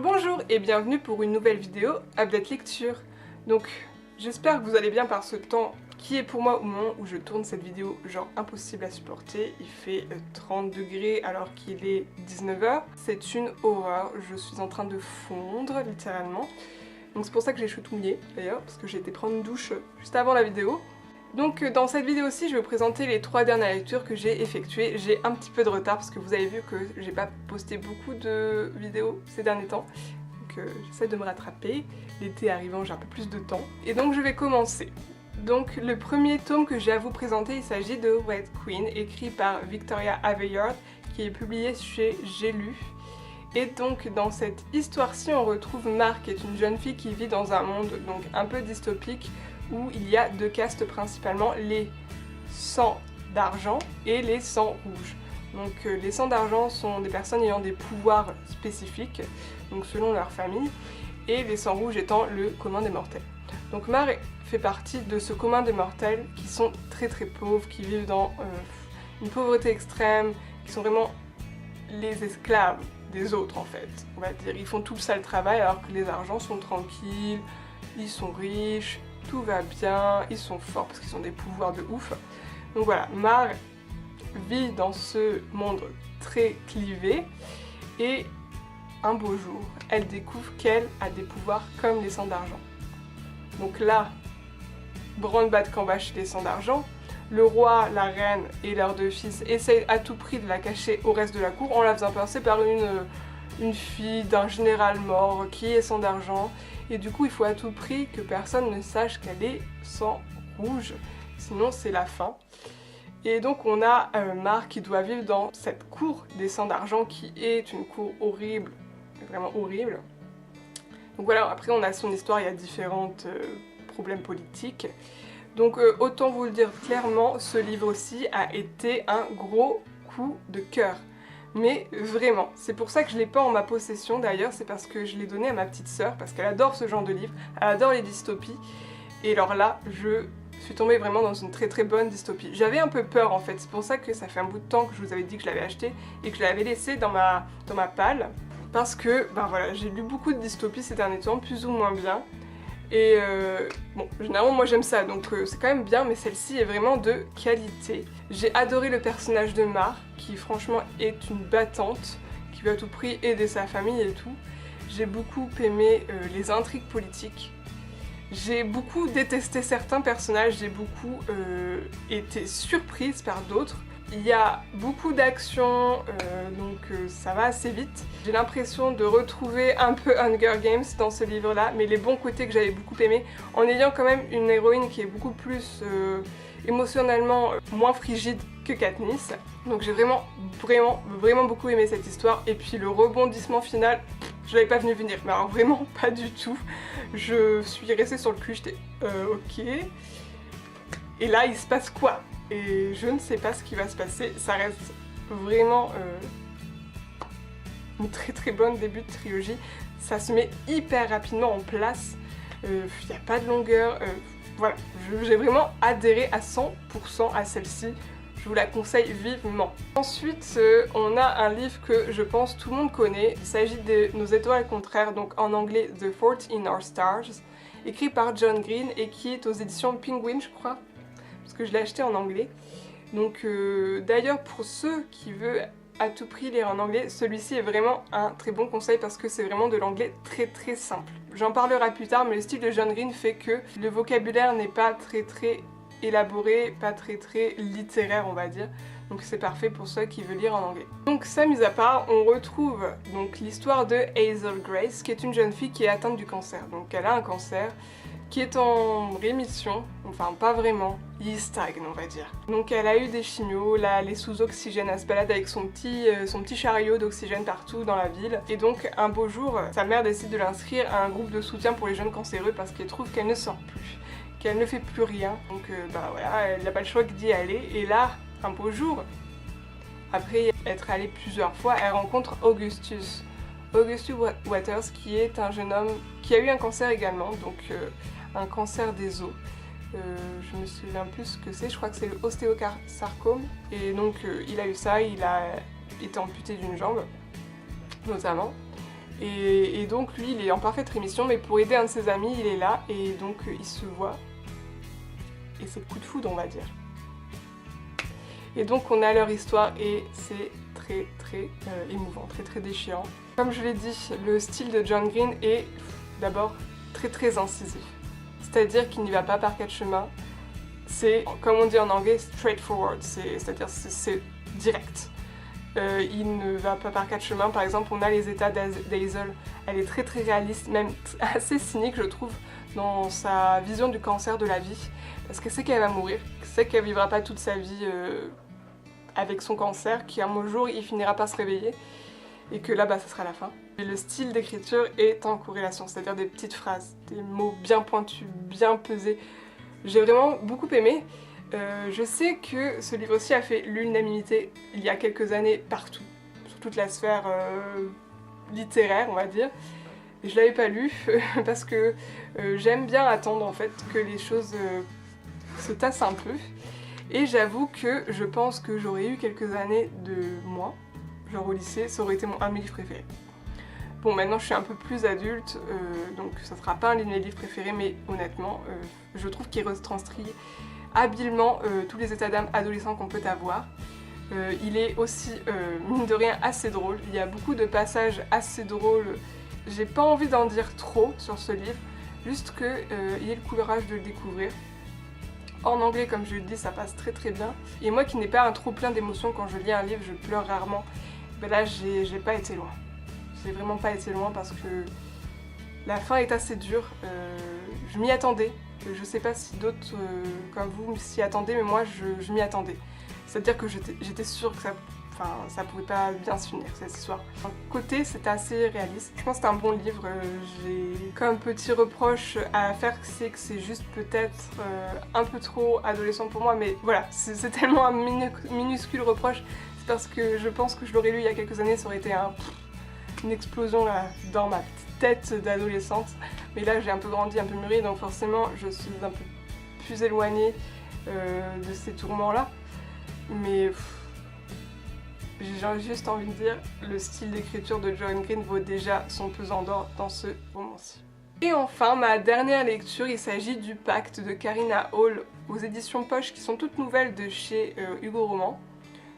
Bonjour et bienvenue pour une nouvelle vidéo Update Lecture. Donc j'espère que vous allez bien par ce temps qui est pour moi au moment où je tourne cette vidéo genre impossible à supporter. Il fait 30 degrés alors qu'il est 19 h. C'est une horreur, je suis en train de fondre littéralement. Donc c'est pour ça que j'ai les cheveux tout mouillés d'ailleurs, parce que j'ai été prendre une douche juste avant la vidéo. Donc dans cette vidéo-ci, je vais vous présenter les 3 dernières lectures que j'ai effectuées. J'ai un petit peu de retard parce que vous avez vu que j'ai pas posté beaucoup de vidéos ces derniers temps. Donc j'essaie de me rattraper. L'été arrivant, j'ai un peu plus de temps. Et donc je vais commencer. Donc le premier tome que j'ai à vous présenter, il s'agit de Red Queen, écrit par Victoria Aveyard, qui est publié chez J'ai lu. Et donc dans cette histoire-ci, on retrouve Mar, qui est une jeune fille qui vit dans un monde donc un peu dystopique, où il y a 2 castes principalement, les sangs d'argent et les sangs rouges. Donc les sangs d'argent sont des personnes ayant des pouvoirs spécifiques, donc selon leur famille, et les sangs rouges étant le commun des mortels. Donc Mar fait partie de ce commun des mortels qui sont très pauvres, qui vivent dans une pauvreté extrême, qui sont vraiment les esclaves des autres en fait, on va dire. Ils font tout le sale travail alors que les argents sont tranquilles, ils sont riches, tout va bien, ils sont forts parce qu'ils ont des pouvoirs de ouf. Donc voilà, Mar vit dans ce monde très clivé et un beau jour, elle découvre qu'elle a des pouvoirs comme les sangs d'argent. Donc là, branle-bas de combat chez les sangs d'argent, le roi, la reine et leurs 2 fils essayent à tout prix de la cacher au reste de la cour en la faisant passer par une fille d'un général mort qui est sang d'argent. Et du coup, il faut à tout prix que personne ne sache qu'elle est sang rouge, sinon c'est la fin. Et donc on a Mar qui doit vivre dans cette cour des sangs d'argent qui est une cour horrible, vraiment horrible. Donc voilà, après on a son histoire, il y a différents problèmes politiques. Donc autant vous le dire clairement, ce livre aussi a été un gros coup de cœur. Mais vraiment, c'est pour ça que je l'ai pas en ma possession d'ailleurs, c'est parce que je l'ai donné à ma petite sœur, parce qu'elle adore ce genre de livre, elle adore les dystopies, et alors là, je suis tombée vraiment dans une très bonne dystopie. J'avais un peu peur en fait, c'est pour ça que ça fait un bout de temps que je vous avais dit que je l'avais acheté, et que je l'avais laissé dans ma palle, parce que, ben voilà, j'ai lu beaucoup de dystopies ces derniers temps, plus ou moins bien, et bon, généralement moi j'aime ça, donc c'est quand même bien, mais celle-ci est vraiment de qualité. J'ai adoré le personnage de Mar, qui franchement est une battante, qui veut à tout prix aider sa famille et tout. J'ai beaucoup aimé les intrigues politiques. J'ai beaucoup détesté certains personnages, j'ai beaucoup été surprise par d'autres. Il y a beaucoup d'actions, donc ça va assez vite. J'ai l'impression de retrouver un peu Hunger Games dans ce livre-là, mais les bons côtés que j'avais beaucoup aimés, en ayant quand même une héroïne qui est beaucoup plus émotionnellement moins frigide que Katniss. Donc j'ai vraiment beaucoup aimé cette histoire. Et puis le rebondissement final, je l'avais pas venu venir, mais alors vraiment pas du tout. Je suis restée sur le cul, j'étais ok. Et là il se passe quoi ? Et je ne sais pas ce qui va se passer, ça reste vraiment une très bonne début de trilogie. Ça se met hyper rapidement en place, il n'y a pas de longueur, voilà, j'ai vraiment adhéré à 100% à celle-ci, je vous la conseille vivement. Ensuite, on a un livre que je pense tout le monde connaît, il s'agit de Nos étoiles contraires, donc en anglais The Fault in Our Stars, écrit par John Green et qui est aux éditions Penguin, je crois. Parce que je l'ai acheté en anglais. Donc d'ailleurs pour ceux qui veulent à tout prix lire en anglais, celui-ci est vraiment un très bon conseil parce que c'est vraiment de l'anglais très simple. J'en parlerai plus tard, mais le style de John Green fait que le vocabulaire n'est pas très élaboré, pas très littéraire on va dire. Donc c'est parfait pour ceux qui veulent lire en anglais. Donc ça mis à part, on retrouve donc l'histoire de Hazel Grace, qui est une jeune fille qui est atteinte du cancer. Donc elle a un cancer qui est en rémission, enfin pas vraiment, il stagne on va dire. Donc elle a eu des chimios, là elle est sous oxygène, elle se balade avec son petit chariot d'oxygène partout dans la ville. Et donc un beau jour, sa mère décide de l'inscrire à un groupe de soutien pour les jeunes cancéreux parce qu'elle trouve qu'elle ne sort plus, qu'elle ne fait plus rien. Donc bah voilà, elle n'a pas le choix que d'y aller. Et là, un beau jour, après être allée plusieurs fois, elle rencontre Augustus Waters, qui est un jeune homme qui a eu un cancer également, donc un cancer des os. Je me souviens plus ce que c'est, je crois que c'est le ostéosarcome. Et donc il a eu ça, il a été amputé d'une jambe, notamment. Et donc lui, il est en parfaite rémission, mais pour aider un de ses amis, il est là, et donc il se voit. Et c'est le coup de foudre, on va dire. Et donc on a leur histoire, et c'est très émouvant, très déchirant. Comme je l'ai dit, le style de John Green est d'abord très incisif. C'est-à-dire qu'il n'y va pas par quatre chemins. C'est, comme on dit en anglais, straightforward, c'est-à-dire c'est direct. Il ne va pas par quatre chemins. Par exemple, on a les états d'Hazel. Elle est très réaliste, même assez cynique, je trouve, dans sa vision du cancer, de la vie. Parce qu'elle sait qu'elle va mourir, elle sait qu'elle vivra pas toute sa vie avec son cancer, qu'un jour il finira par se réveiller, et que là, ça sera la fin. Et le style d'écriture est en corrélation, c'est-à-dire des petites phrases, des mots bien pointus, bien pesés. J'ai vraiment beaucoup aimé. Je sais que ce livre-ci a fait l'unanimité il y a quelques années partout, sur toute la sphère littéraire, on va dire. Et je l'avais pas lu parce que j'aime bien attendre en fait que les choses se tassent un peu. Et j'avoue que je pense que j'aurais eu quelques années de moins, genre au lycée, ça aurait été un de mes livres préférés. Bon, maintenant je suis un peu plus adulte, donc ça sera pas un de mes livres préférés, mais honnêtement, je trouve qu'il retranscrit habilement tous les états d'âme adolescents qu'on peut avoir. Il est aussi, mine de rien, assez drôle. Il y a beaucoup de passages assez drôles. J'ai pas envie d'en dire trop sur ce livre, juste qu'il ait le courage de le découvrir. En anglais, comme je le dis, ça passe très bien. Et moi qui n'ai pas un trop plein d'émotions quand je lis un livre, je pleure rarement. Ben là, j'ai pas été loin. J'ai vraiment pas été loin parce que la fin est assez dure. Je m'y attendais. Je sais pas si d'autres comme vous s'y attendaient, mais moi je m'y attendais. C'est-à-dire que j'étais sûre que ça pouvait pas bien se finir, cette histoire. D'un côté, c'était assez réaliste. Je pense que c'est un bon livre. J'ai comme petit reproche à faire, c'est que c'est juste peut-être un peu trop adolescent pour moi, mais voilà, c'est tellement un minuscule reproche. C'est parce que je pense que je l'aurais lu il y a quelques années, ça aurait été une explosion là, dans ma petite tête d'adolescente. Mais là, j'ai un peu grandi, un peu mûri, donc forcément, je suis un peu plus éloignée de ces tourments-là. Mais j'ai juste envie de dire, le style d'écriture de John Green vaut déjà son pesant d'or dans ce roman-ci. Et enfin, ma dernière lecture, il s'agit du Pacte de Karina Hall aux éditions Poche, qui sont toutes nouvelles de chez Hugo Roman.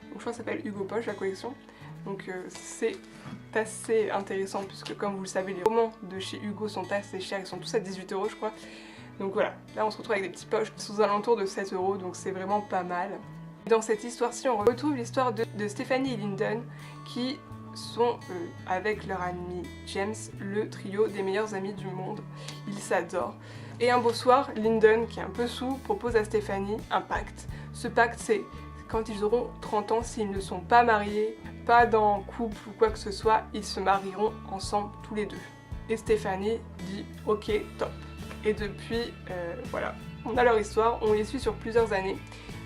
Donc, je crois que ça s'appelle Hugo Poche, la collection. Donc c'est assez intéressant puisque comme vous le savez, les romans de chez Hugo sont assez chers, ils sont tous à 18 € je crois. Donc voilà, là on se retrouve avec des petites poches qui sont aux alentours de 7 €, donc c'est vraiment pas mal. Dans cette histoire-ci, on retrouve l'histoire de Stephanie et Lyndon qui sont, avec leur ami James, le trio des meilleurs amis du monde. Ils s'adorent. Et un beau soir, Lyndon, qui est un peu saoul, propose à Stephanie un pacte. Ce pacte, c'est quand ils auront 30 ans, s'ils ne sont pas mariés, pas dans couple ou quoi que ce soit, ils se marieront ensemble tous les deux. Et Stephanie dit ok, top. Et depuis, voilà, on a leur histoire, on les suit sur plusieurs années.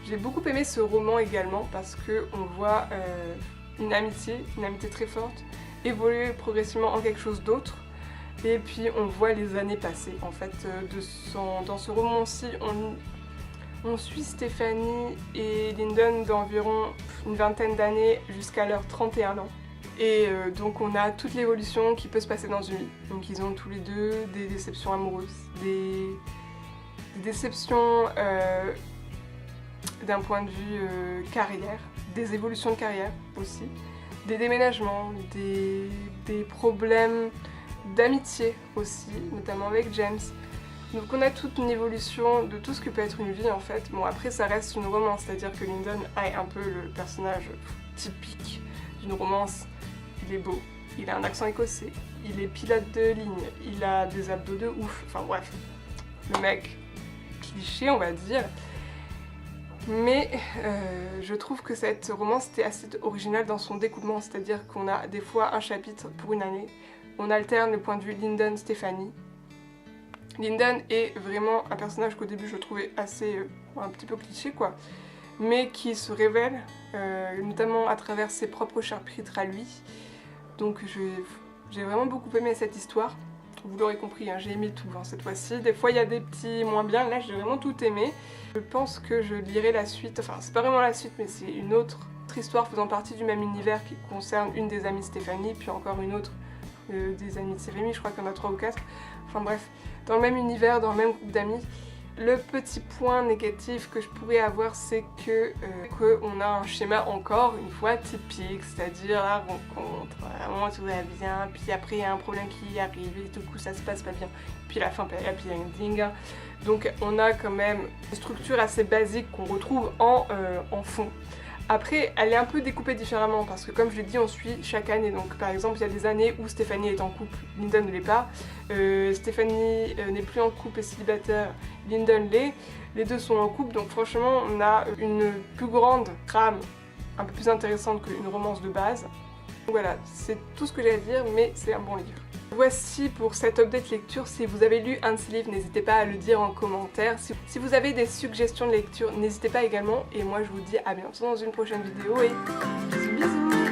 J'ai beaucoup aimé ce roman également parce qu'on voit une amitié très forte, évoluer progressivement en quelque chose d'autre. Et puis on voit les années passer. En fait, dans ce roman-ci, on suit Stephanie et Lyndon d'environ une vingtaine d'années jusqu'à leurs 31 ans. Et donc on a toute l'évolution qui peut se passer dans une vie. Donc ils ont tous les deux des déceptions amoureuses, des déceptions d'un point de vue carrière, des évolutions de carrière aussi, des déménagements, des problèmes d'amitié aussi, notamment avec James. Donc on a toute une évolution de tout ce que peut être une vie en fait. Bon après ça reste une romance, c'est-à-dire que Lyndon est un peu le personnage typique d'une romance. Il est beau, il a un accent écossais, il est pilote de ligne, il a des abdos de ouf, enfin bref, le mec cliché on va dire. Mais je trouve que cette romance était assez originale dans son découpement, c'est-à-dire qu'on a des fois un chapitre pour une année, on alterne le point de vue Lyndon-Stephanie. Lyndon est vraiment un personnage qu'au début je trouvais assez, un petit peu cliché quoi, mais qui se révèle, notamment à travers ses propres chapitres à lui. Donc j'ai vraiment beaucoup aimé cette histoire. vous l'aurez compris, hein, j'ai aimé tout cette fois-ci. Des fois il y a des petits moins bien, là j'ai vraiment tout aimé. Je pense que je lirai la suite, enfin c'est pas vraiment la suite mais c'est une autre histoire faisant partie du même univers qui concerne une des amies de Stéphanie, puis encore une autre des amies de Stéphanie, je crois qu'il y en a 3 ou 4. Enfin bref, dans le même univers, dans le même groupe d'amis. Le petit point négatif que je pourrais avoir, c'est que qu'on a un schéma encore une fois typique, c'est-à-dire la rencontre, vraiment tout va bien, puis après il y a un problème qui arrive et tout coup ça se passe pas bien, puis la fin, happy ending. Donc on a quand même une structure assez basique qu'on retrouve en fond. Après, elle est un peu découpée différemment parce que comme je l'ai dit, on suit chaque année. Donc par exemple, il y a des années où Stéphanie est en couple, Lyndon ne l'est pas. Stéphanie n'est plus en couple et célibataire, Lyndon l'est. Les deux sont en couple, donc franchement, on a une plus grande trame, un peu plus intéressante qu'une romance de base. Donc voilà, c'est tout ce que j'ai à dire, mais c'est un bon livre. Voici pour cette update lecture. Si vous avez lu un de ces livres, n'hésitez pas à le dire en commentaire. Si vous avez des suggestions de lecture, n'hésitez pas également. Et moi je vous dis à bientôt dans une prochaine vidéo et bisous bisous.